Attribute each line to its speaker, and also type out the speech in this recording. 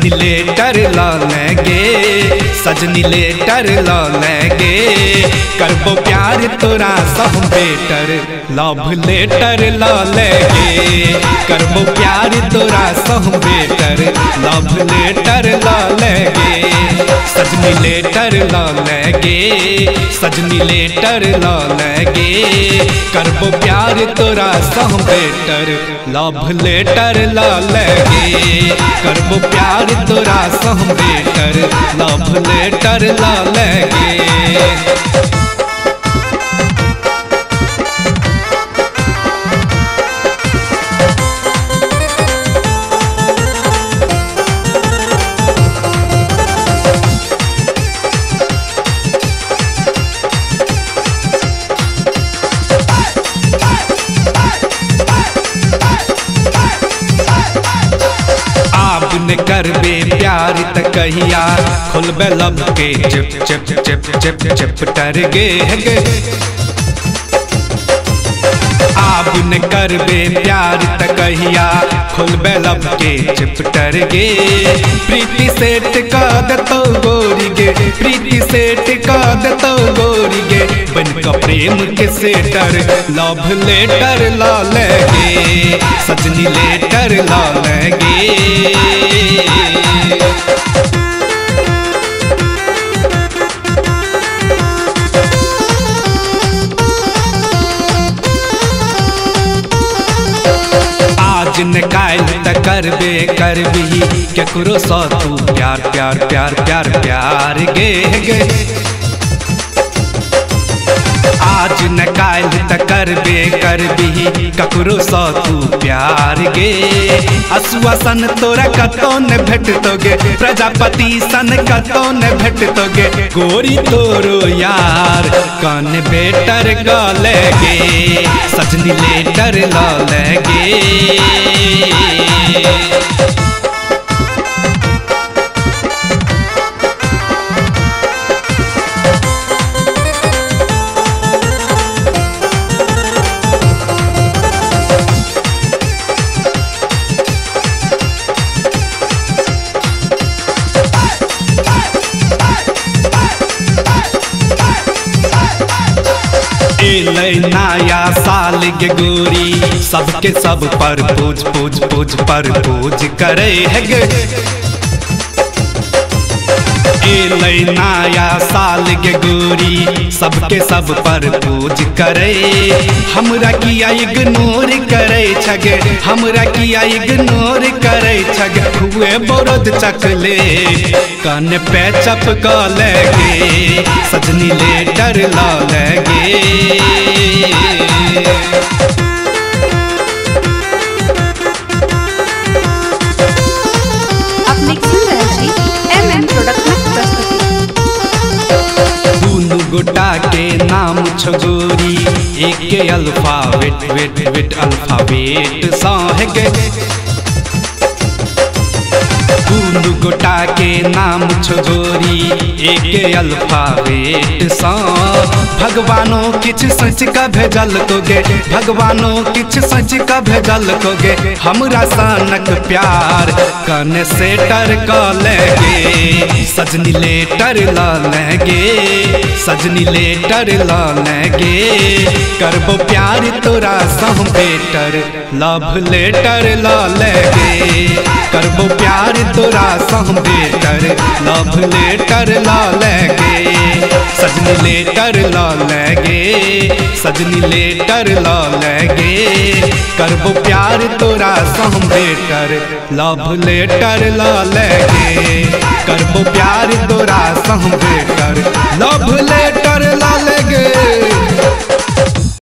Speaker 1: सजनी लेटर ला लेंगे, सजनी लेटर ला लेंगे, करबो प्यार तोरा सब बेटर, लव लेटर ला लेंगे, करबो प्यार तोरा सब बेटर, लव लेटर ला लेंगे, सजनी लेटर ला लेंगे, सजनी लेटर ला लेंगे, करबो प्यार तोरा सब बेटर, लव लेटर ला लेंगे, करबो प्यार तोरा सब बेटर, लव लेटर ला लेंगे। करबे प्यार त कहिया खुलबे लब के चिप चिप चिप चिप चिप टर गे आप न करबे प्यार त कहिया खुलबे लब के चिप टर गे, प्रीति सेठ का दतो गोरी गे, प्रीति सेठ का दतो गोरी गे, बन का प्रेम के सेटर, लव लेटर ला लेंगे, सजनी लेटर ला लेंगे। आज न काल त करबे करबी केकरो सो तू प्यार प्यार प्यार प्यार प्यार गे गे, आज न काल त करबे करबी ककरो सो तू प्यार गे, असुआ सन तोरा कतो न भेटतोगे, प्रजापति सन कतो न भेटतोगे, गोरी तोरो यार कन बेटर गा लेगे, सजनी लेटर ला लेगे। नया साल के गोरी सबके सब पर पूज पूज पूज पर पूज करे है गे, नया साल के गोरी सबके सब पर पूज करे, हमरा किया इग्नोर करे छगे, हमरा किया इग्नोर करे छगे, हुए बोरद चकले कान पे चपका लेगे, सजनी लेटर ला लेगे। गोटा के नाम छगोरी एक के अल्फाबेट वेट वेट अल्फाबेट साहेगे, दूनु गोटा के नाम छगोरी एक के अल्फाबेट सा, भगवानों किछ सच का भेजल कोगे, भगवानों किछ सच का भेजल कोगे, हमरा सानक प्यार कन सेटर का लेगे, सजनी लेटर ला लेंगे, सजनी लेटर ला लेंगे, करबो प्यार तोरा सब बेटर, लव लेटर ला लेंगे, करबो प्यार तोरा सब बेटर, लव लेटर ला लेंगे, सजनी लेटर ला लेंगे, सजनी लेटर ला लेंगे, करबो प्यार तोरा सब बेटर, लव लेटर ला लेंगे, करबो प्यार तोरा सब बेटर, लव लेटर ला लेंगे।